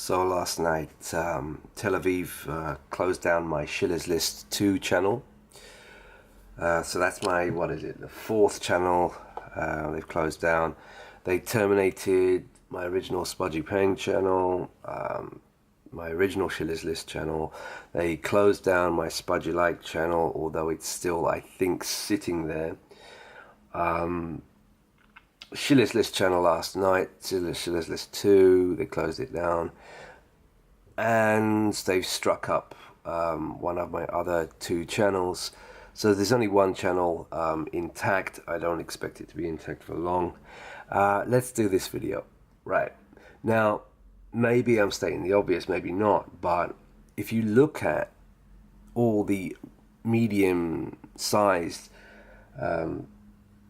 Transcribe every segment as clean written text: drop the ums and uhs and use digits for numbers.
So last night, Tel Aviv closed down my Shillers List 2 channel. So that's my, the fourth channel they've closed down. They terminated my original Spudgy Pang channel, my original Shillers List channel. They closed down my Spudgy Like channel, although it's still, I think, sitting there. Shillers List channel last night, Shillers List 2, they closed it down. And they've struck up one of my other two channels. So there's only one channel intact. I don't expect it to be intact for long. Let's do this video. Right. Now, maybe I'm stating the obvious, maybe not. But if you look at all the medium-sized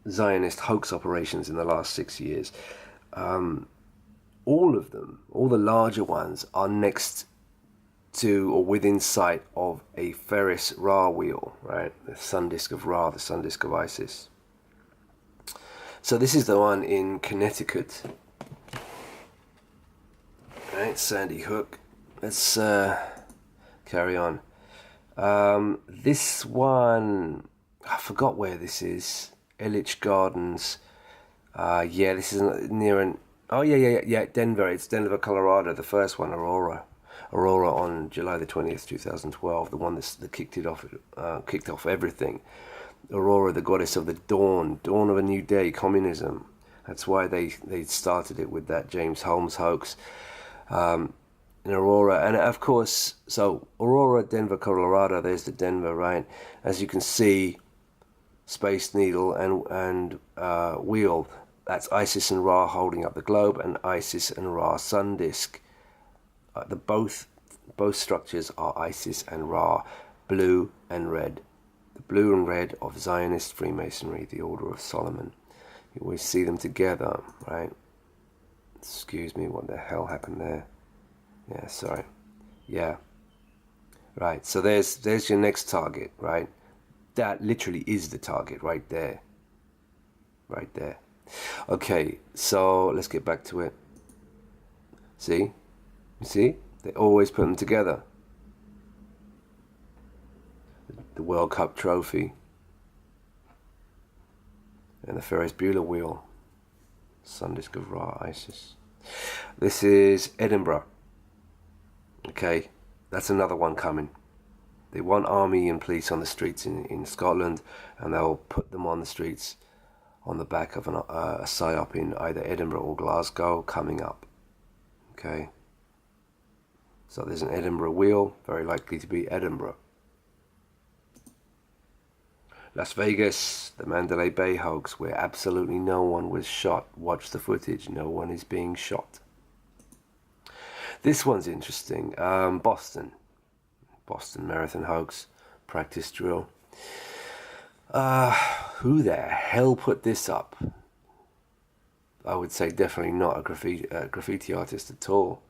Zionist hoax operations in the last 6 years, all of them, all the larger ones, are next to or within sight of a Ferris Ra wheel, right? The sun disk of Ra, the sun disk of Isis. So this is the one in Connecticut, right? Sandy Hook. Let's carry on. This one, I forgot where this is. Ellich Gardens. Yeah, this is near an... Oh, yeah, Denver. It's Denver, Colorado. The first one, Aurora on July the 20th, 2012. The one that kicked off everything. Aurora, the goddess of the dawn of a new day, communism. That's why they started it with that James Holmes hoax. In Aurora, and of course, so Aurora, Denver, Colorado. There's the Denver, right? As you can see, Space Needle and wheel. That's Isis and Ra holding up the globe, and Isis and Ra sun disk. Both structures are Isis and Ra, blue and red. The blue and red of Zionist Freemasonry, the Order of Solomon. You always see them together, right? Excuse me, what the hell happened there? Yeah, sorry. Yeah. Right, so there's your next target, right? That literally is the target right there. Right there. Okay, so let's get back to it. See? You see? They always put them together. The World Cup trophy. And the Ferris Bueller wheel. Sun disk of Ra, Isis. This is Edinburgh. Okay, that's another one coming. They want army and police on the streets in Scotland, and they'll put them on the streets on the back of a psyop in either Edinburgh or Glasgow coming up. Okay. So there's an Edinburgh wheel, very likely to be Edinburgh. Las Vegas, the Mandalay Bay hoax, where absolutely no one was shot. Watch the footage, no one is being shot. This one's interesting. Boston Marathon hoax, practice drill. Who the hell put this up? I would say definitely not a graffiti artist at all.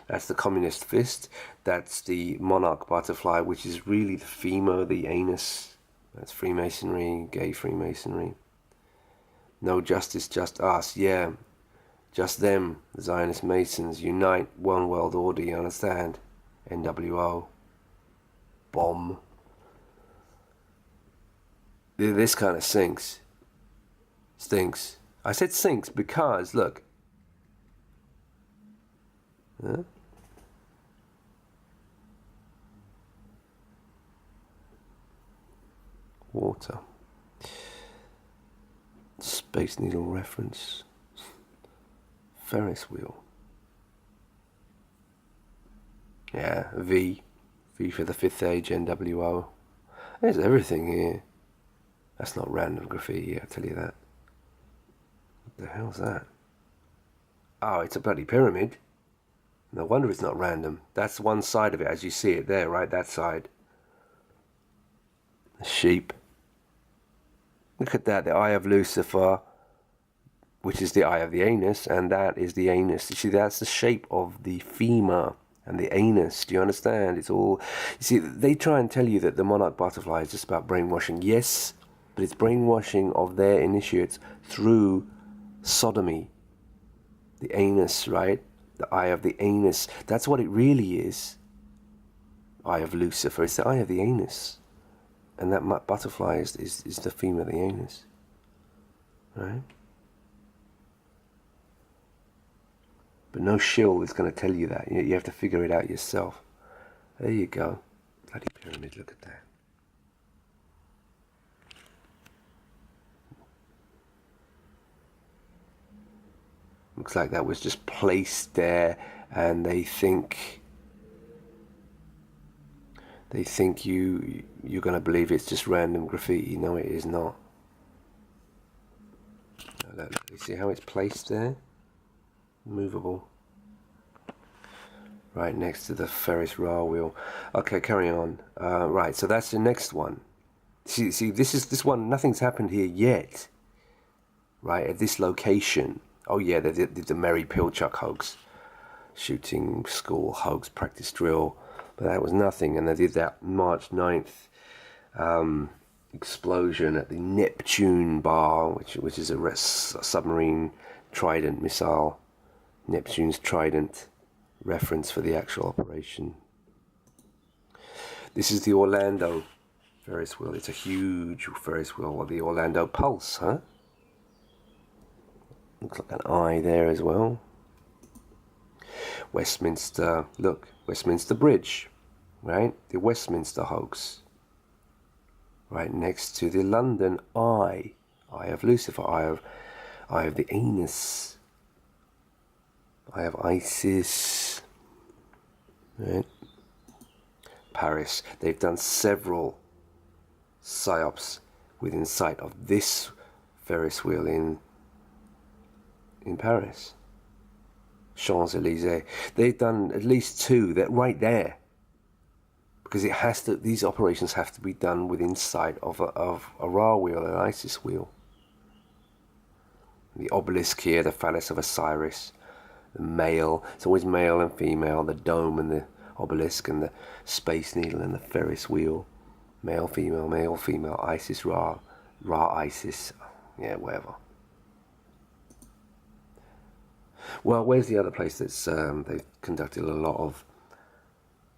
That's the Communist Fist. That's the Monarch Butterfly, which is really the femur, the anus. That's Freemasonry, gay Freemasonry. No justice, just us. Yeah, just them, the Zionist Masons. Unite, one world order, you understand? NWO. Bomb. This kind of stinks. I said sinks because, look. Huh? Water. Space Needle reference. Ferris wheel. Yeah, V for the Fifth Age, NWO. There's everything here. That's not random graffiti, I'll tell you that. What the hell's that? Oh, it's a bloody pyramid. No wonder it's not random. That's one side of it, as you see it there, right? That side. The sheep. Look at that, the Eye of Lucifer, which is the eye of the anus, and that is the anus. You see, that's the shape of the femur and the anus. Do you understand? It's all... You see, they try and tell you that the Monarch Butterfly is just about brainwashing. Yes, but it's brainwashing of their initiates through sodomy. The anus, right? The eye of the anus. That's what it really is. Eye of Lucifer. It's the eye of the anus. And that butterfly is the theme of the anus. Right? But no shill is going to tell you that. You have to figure it out yourself. There you go. Bloody pyramid, look at that. Looks like that was just placed there, and they think you're going to believe it's just random graffiti. No, it is not. Look, you see how it's placed there? Movable. Right next to the Ferris wheel. Okay, carry on. Right, so that's the next one. See, this one. Nothing's happened here yet. Right at this location. Oh yeah, they did the Merry Pilchuck hoax, shooting school hoax practice drill, but that was nothing. And they did that March 9th explosion at the Neptune bar, which is a submarine Trident missile. Neptune's Trident reference for the actual operation. This is the Orlando Ferris wheel. It's a huge Ferris wheel, or the Orlando Pulse, huh? Looks like an eye there as well. Westminster, look, Westminster Bridge, right? The Westminster hoax. Right next to the London Eye. Eye of Lucifer, eye of the anus. Eye of Isis. Right? Paris. They've done several psyops within sight of this Ferris wheel in Paris. Champs-Élysées. They've done at least two that right there, because it has to. These operations have to be done within sight of a Ra wheel, an Isis wheel. The obelisk here, the phallus of Osiris, the male. It's always male and female. The dome and the obelisk, and the space needle and the Ferris wheel. Male, female. Isis, Ra, Isis. Yeah, whatever. Well, where's the other place that's they've conducted a lot of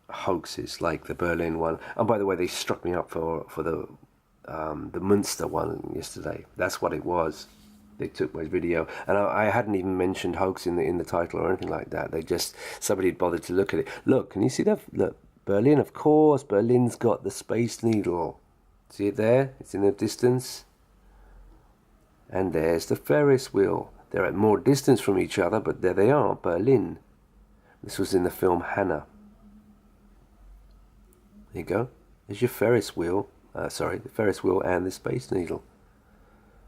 hoaxes, like the Berlin one? And by the way, they struck me up for the Munster one yesterday. That's what it was. They took my video, and I hadn't even mentioned hoax in the title or anything like that. They just, somebody had bothered to look at it. Look, can you see that? Look, Berlin, of course. Berlin's got the Space Needle. See it there? It's in the distance. And there's the Ferris wheel. They're at more distance from each other, but there they are, Berlin. This was in the film Hannah. There you go. There's your Ferris wheel. The Ferris wheel and the Space Needle.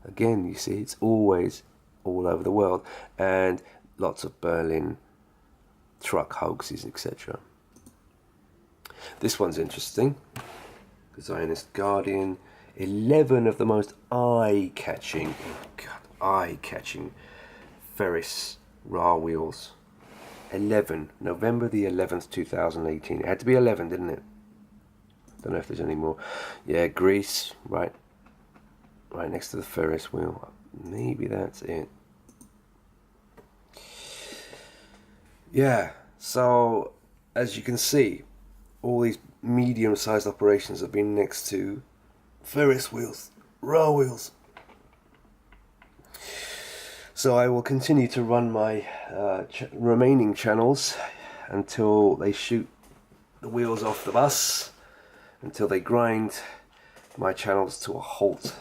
Again, you see, it's always all over the world. And lots of Berlin truck hoaxes, etc. This one's interesting. The Zionist Guardian. 11 of the most eye-catching, Ferris Ra wheels. 11. November the 11th, 2018. It had to be 11, didn't it? Don't know if there's any more. Yeah, Greece, right next to the Ferris wheel. Maybe that's it. Yeah, so as you can see, all these medium-sized operations have been next to Ferris wheels, Ra wheels. So I will continue to run my remaining channels until they shoot the wheels off the bus, until they grind my channels to a halt.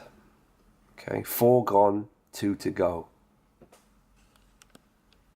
Okay, 4 gone, 2 to go.